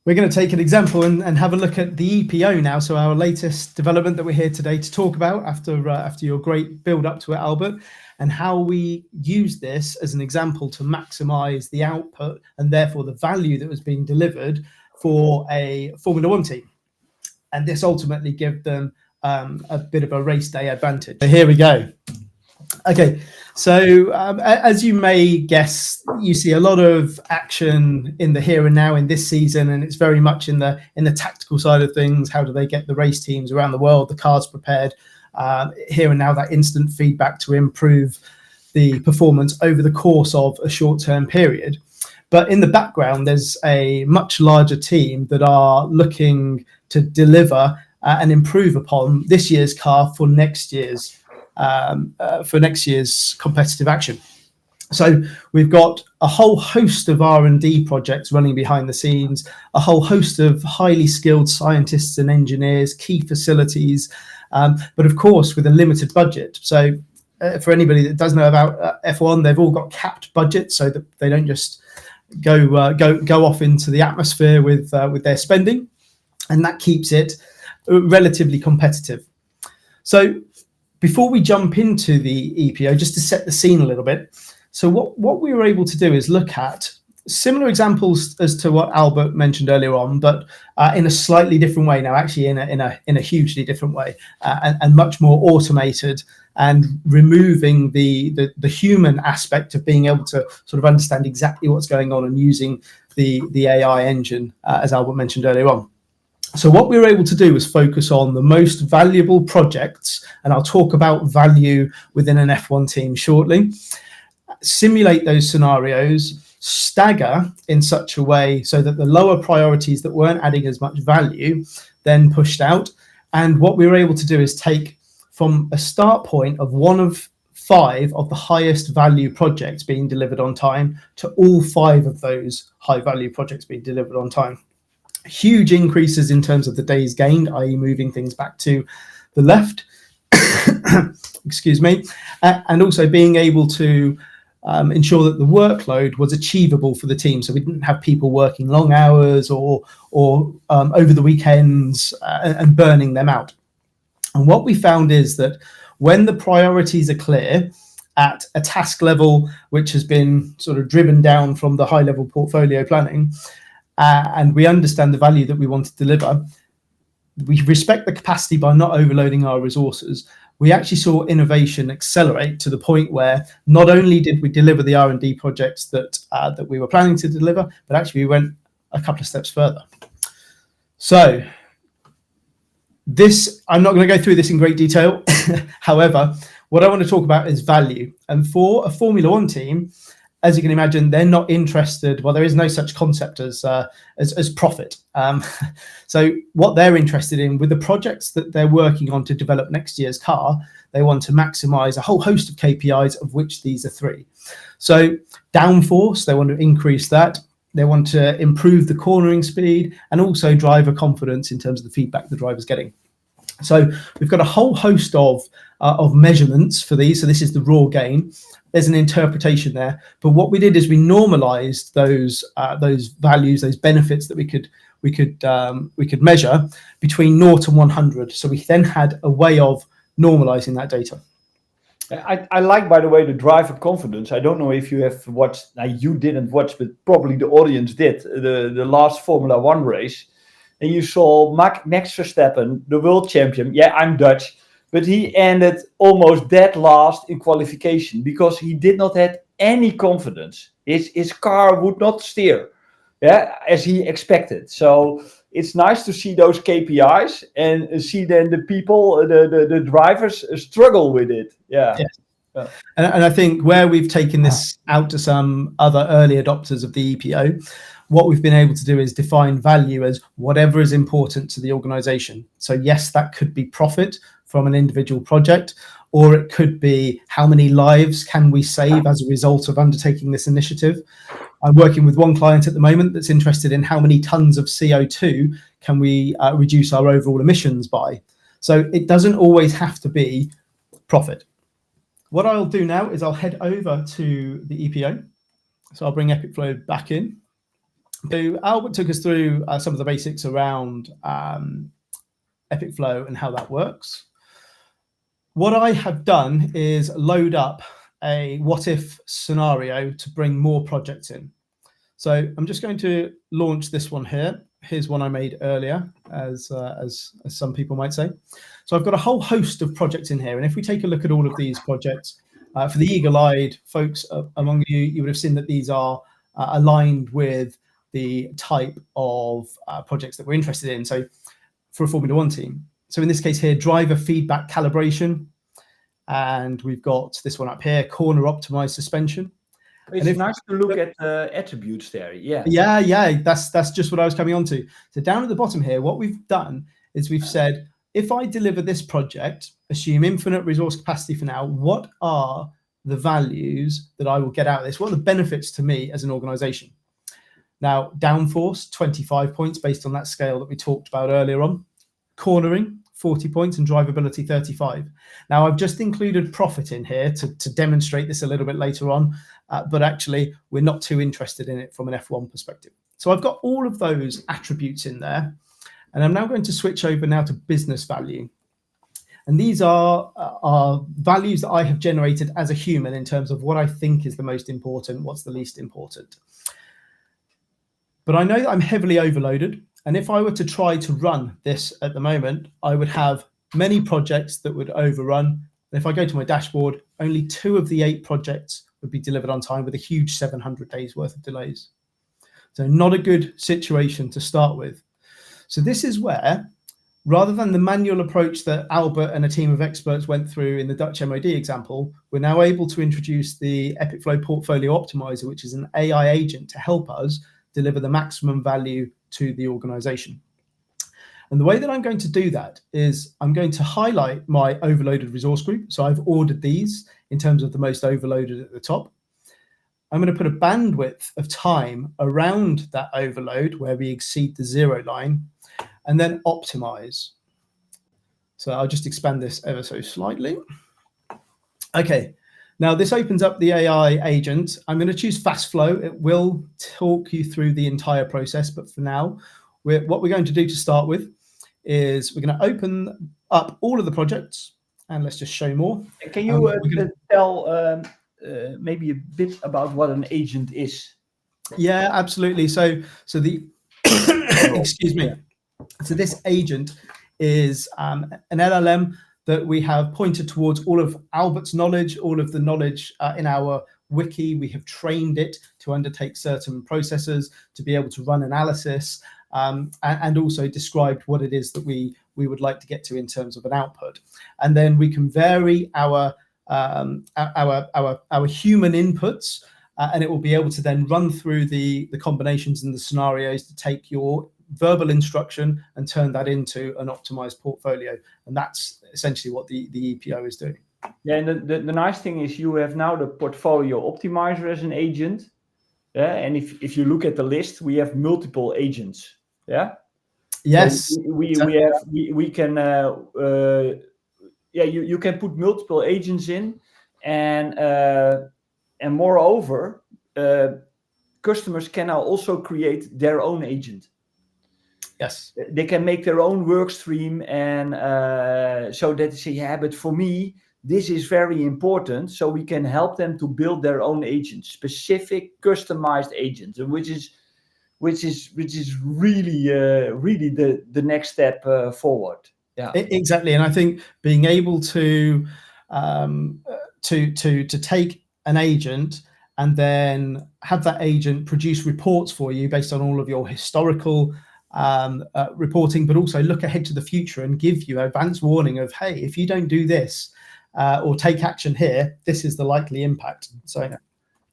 We're going to take an example and have a look at the EPO now. So our latest development that we're here today to talk about after your great build up to it, Albert, and how we use this as an example to maximize the output and therefore the value that was being delivered for a Formula One team. And this ultimately give them a bit of a race day advantage. So here we go. Okay, so as you may guess, you see a lot of action in the here and now in this season, and it's very much in the tactical side of things. How do they get the race teams around the world, the cars prepared here and now, that instant feedback to improve the performance over the course of a short-term period. But in the background, there's a much larger team that are looking to deliver and improve upon this year's car for next year's competitive action. So we've got a whole host of R&D projects running behind the scenes, a whole host of highly skilled scientists and engineers, key facilities, but of course with a limited budget. So for anybody that does know about F1, they've all got capped budgets so that they don't just go off into the atmosphere with their spending, and that keeps it relatively competitive. So before we jump into the EPO, just to set the scene a little bit, so what we were able to do is look at similar examples as to what Albert mentioned earlier on, but in a slightly different way now, actually in a hugely different way, and much more automated, and removing the human aspect of being able to sort of understand exactly what's going on and using the AI engine, as Albert mentioned earlier on. So what we were able to do was focus on the most valuable projects, and I'll talk about value within an F1 team shortly, simulate those scenarios, stagger in such a way so that the lower priorities that weren't adding as much value then pushed out. And what we were able to do is take from a start point of 1 of 5 of the highest value projects being delivered on time to all 5 of those high value projects being delivered on time. Huge increases in terms of the days gained, i.e. moving things back to the left, excuse me, and also being able to ensure that the workload was achievable for the team. So we didn't have people working long hours or over the weekends and burning them out. And what we found is that when the priorities are clear at a task level, which has been sort of driven down from the high level portfolio planning, and we understand the value that we want to deliver, we respect the capacity by not overloading our resources. We actually saw innovation accelerate to the point where not only did we deliver the R&D projects that we were planning to deliver, but actually we went a couple of steps further. So this, I'm not going to go through this in great detail. However, what I want to talk about is value. And for a Formula One team, as you can imagine, they're not interested. Well, there is no such concept as profit. So what they're interested in with the projects that they're working on to develop next year's car, they want to maximize a whole host of KPIs, of which these are 3. So downforce, they want to increase that. They want to improve the cornering speed and also driver confidence in terms of the feedback the driver's getting. So we've got a whole host of measurements for these. So this is the raw gain. There's an interpretation there, but what we did is we normalized those values, those benefits that we could measure between 0 and 100. So we then had a way of normalizing that data. I like, by the way, the driver confidence. I don't know if you have watched. You didn't watch, but probably the audience did the last Formula One race, and you saw Max Verstappen, the world champion. Yeah, I'm Dutch. But he ended almost dead last in qualification because he did not have any confidence. His car would not steer, as he expected. So it's nice to see those KPIs and see then the people, the drivers struggle with it. Yeah. Yes. And I think where we've taken this out to some other early adopters of the EPO, what we've been able to do is define value as whatever is important to the organization. So yes, that could be profit from an individual project, or it could be how many lives can we save as a result of undertaking this initiative. I'm working with one client at the moment that's interested in how many tons of CO2 can we reduce our overall emissions by. So it doesn't always have to be profit. What I'll do now is I'll head over to the EPO. So I'll bring Epic Flow back in. So Albert took us through some of the basics around Epic Flow and how that works. What I have done is load up a what if scenario to bring more projects in. So I'm just going to launch this one here. Here's one I made earlier, as some people might say. So I've got a whole host of projects in here. And if we take a look at all of these projects, for the eagle-eyed folks among you, you would have seen that these are aligned with the type of projects that we're interested in. So for a Formula One team. So in this case here, driver feedback calibration. And we've got this one up here, corner optimized suspension. It's nice to look at attributes there. Yeah. Yeah. That's just what I was coming on to. So down at the bottom here, what we've done is we've said, if I deliver this project, assume infinite resource capacity for now, what are the values that I will get out of this? What are the benefits to me as an organization? Now, downforce, 25 points based on that scale that we talked about earlier on. Cornering, 40 points, and drivability, 35. Now, I've just included profit in here to demonstrate this a little bit later on, but actually, we're not too interested in it from an F1 perspective. So I've got all of those attributes in there, and I'm now going to switch over now to business value. And these are values that I have generated as a human in terms of what I think is the most important, what's the least important. But I know that I'm heavily overloaded. And if I were to try to run this at the moment, I would have many projects that would overrun. And if I go to my dashboard, only 2 of the 8 projects would be delivered on time with a huge 700 days worth of delays. So not a good situation to start with. So this is where, rather than the manual approach that Albert and a team of experts went through in the Dutch MOD example, we're now able to introduce the Epic Flow Portfolio Optimizer, which is an AI agent to help us deliver the maximum value to the organization. And the way that I'm going to do that is I'm going to highlight my overloaded resource group. So I've ordered these in terms of the most overloaded at the top. I'm going to put a bandwidth of time around that overload where we exceed the 0 line, and then optimize. So I'll just expand this ever so slightly. Okay. Now this opens up the AI agent. I'm going to choose fast flow. It will talk you through the entire process, but for now, what we're going to do to start with is we're going to open up all of the projects, and let's just show more. Can you tell maybe a bit about what an agent is? Yeah, absolutely. So the excuse me. So this agent is an LLM that we have pointed towards all of Albert's knowledge, all of the knowledge in our wiki. We have trained it to undertake certain processes, to be able to run analysis, and also described what it is that we would like to get to in terms of an output. And then we can vary our human inputs, and it will be able to then run through the combinations and the scenarios to take your verbal instruction and turn that into an optimized portfolio. And that's essentially what the EPO is doing. Yeah, and the nice thing is you have now the portfolio optimizer as an agent. Yeah, and if you look at the list, we have multiple agents. Yeah. Yes. So we can you can put multiple agents in, and moreover, customers can now also create their own agent. Yes, they can make their own work stream, and so that they say, yeah, but for me, this is very important. So we can help them to build their own agents, specific, customized agents, which is really the next step forward. Yeah, exactly. And I think being able to take an agent and then have that agent produce reports for you based on all of your historical reporting, but also look ahead to the future and give you advance warning of, hey, if you don't do this or take action here, this is the likely impact. So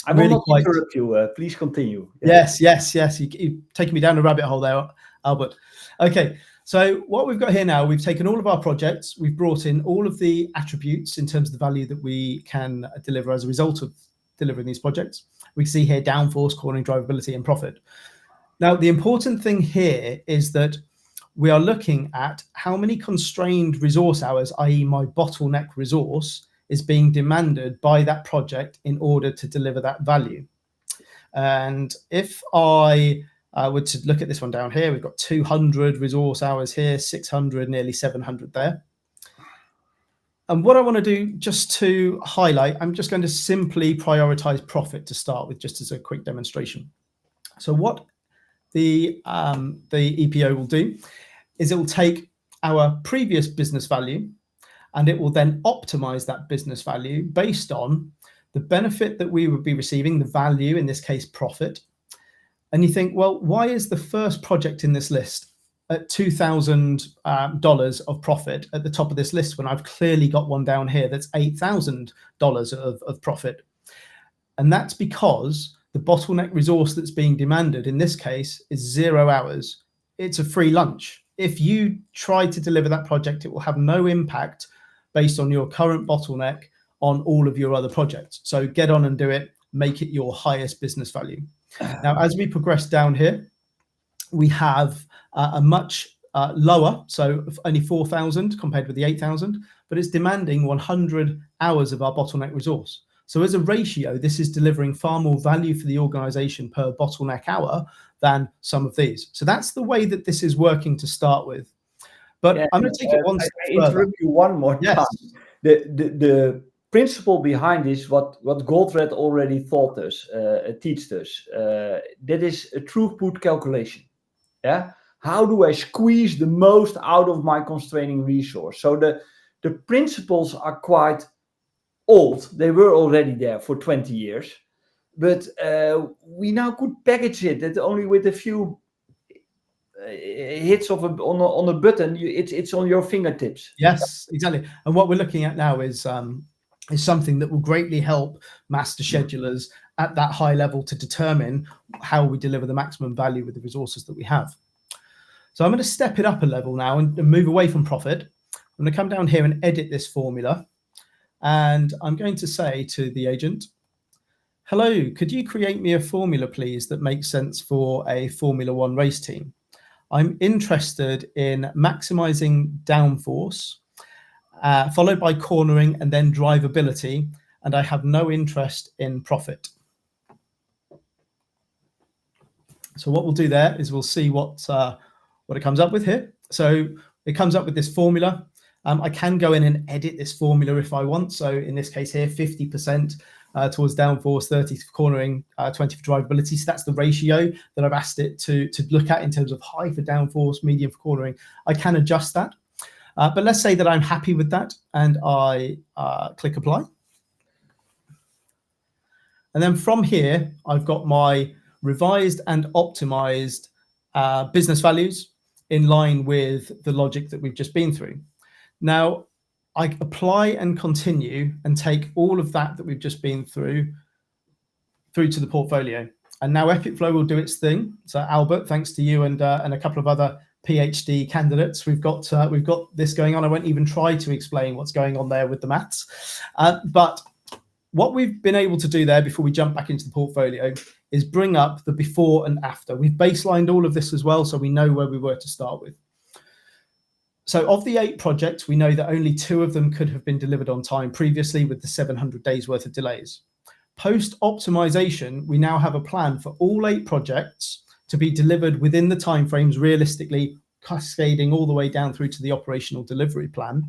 I will really not interrupt you. Please continue. Yeah. Yes. You've taken me down a rabbit hole there, Albert. Okay. So what we've got here now, we've taken all of our projects, we've brought in all of the attributes in terms of the value that we can deliver as a result of delivering these projects. We can see here downforce, cornering, drivability, and profit. Now, the important thing here is that we are looking at how many constrained resource hours, i.e. my bottleneck resource, is being demanded by that project in order to deliver that value. And if I were to look at this one down here, we've got 200 resource hours here, 600, nearly 700 there. And what I want to do, just to highlight, I'm just going to simply prioritize profit to start with, just as a quick demonstration. So what the EPO will do is it will take our previous business value and it will then optimize that business value based on the benefit that we would be receiving, the value, in this case, profit. And you think, well, why is the first project in this list at $2,000 of profit at the top of this list when I've clearly got one down here that's $8,000 of profit? And that's because the bottleneck resource that's being demanded in this case is 0 hours. It's a free lunch. If you try to deliver that project, it will have no impact based on your current bottleneck on all of your other projects. So get on and do it, make it your highest business value. Now, as we progress down here, we have a much lower, so only 4,000 compared with the 8,000, but it's demanding 100 hours of our bottleneck resource. So as a ratio, this is delivering far more value for the organization per bottleneck hour than some of these. So that's the way that this is working to start with. But I'm going to take it one step further. Interrupt you one more time. The principle behind this, what Goldred already taught us, teaches us, that is a throughput calculation. Yeah, how do I squeeze the most out of my constraining resource? So the principles are quite old. They were already there for 20 years, but we now could package it that only with a few hits on a button, it's on your fingertips. Yes, exactly. And what we're looking at now is something that will greatly help master schedulers at that high level to determine how we deliver the maximum value with the resources that we have. So I'm going to step it up a level now and move away from profit. I'm going to come down here and edit this formula. And I'm going to say to the agent, hello, could you create me a formula, please, that makes sense for a Formula One race team? I'm interested in maximizing downforce, followed by cornering and then drivability, and I have no interest in profit. So what we'll do there is we'll see what it comes up with here. So it comes up with this formula. I can go in and edit this formula if I want. So in this case here, 50% towards downforce, 30 for cornering, 20 for drivability. So that's the ratio that I've asked it to look at in terms of high for downforce, medium for cornering. I can adjust that. But let's say that I'm happy with that and I click apply. And then from here, I've got my revised and optimized business values in line with the logic that we've just been through. Now, I apply and continue and take all of that we've just been through to the portfolio. And now EpicFlow will do its thing. So Albert, thanks to you and a couple of other PhD candidates, we've got this going on. I won't even try to explain what's going on there with the maths. But what we've been able to do there before we jump back into the portfolio is bring up the before and after. We've baselined all of this as well, so we know where we were to start with. So of the 8 projects, we know that only 2 of them could have been delivered on time previously with the 700 days worth of delays. Post optimization, we now have a plan for all 8 projects to be delivered within the timeframes, realistically cascading all the way down through to the operational delivery plan.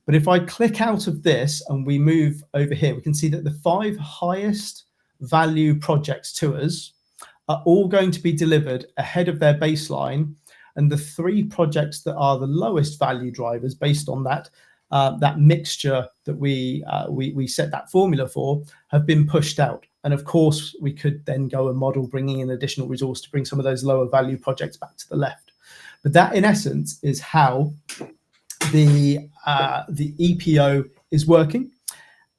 But if I click out of this and we move over here, we can see that the 5 highest value projects to us are all going to be delivered ahead of their baseline. And the 3 projects that are the lowest value drivers based on that mixture that we set that formula for have been pushed out. And of course, we could then go and model bringing in additional resource to bring some of those lower value projects back to the left. But that, in essence, is how the EPO is working.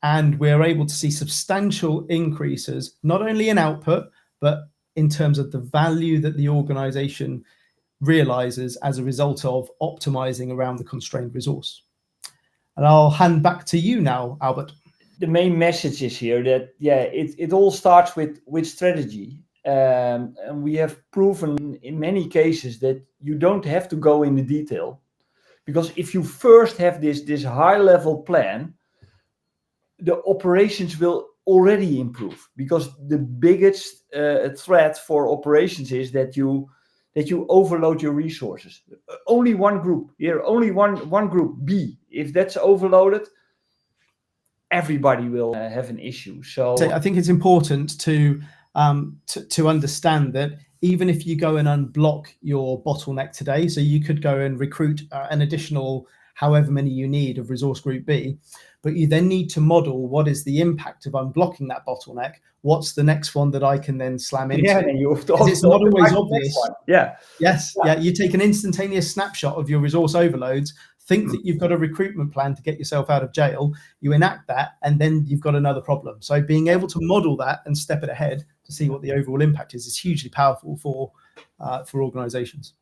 And we're able to see substantial increases, not only in output, but in terms of the value that the organization realizes as a result of optimizing around the constrained resource. And I'll hand back to you now, Albert. The main message is here that, it all starts with strategy. And we have proven in many cases that you don't have to go in the detail. Because if you first have this high level plan, the operations will already improve, because the biggest threat for operations is that you overload your resources. Only one group here, only one group B. If that's overloaded, everybody will have an issue. So I think it's important to understand that even if you go and unblock your bottleneck today, so you could go and recruit an additional however many you need of resource group B, but you then need to model what is the impact of unblocking that bottleneck. What's the next one that I can then slam into? yeah, and you have to it's not always optimize the obvious. next one. Yeah. Yes. Yeah. You take an instantaneous snapshot of your resource overloads, think that you've got a recruitment plan to get yourself out of jail, you enact that, and then you've got another problem. So being able to model that and step it ahead to see what the overall impact is hugely powerful for organizations.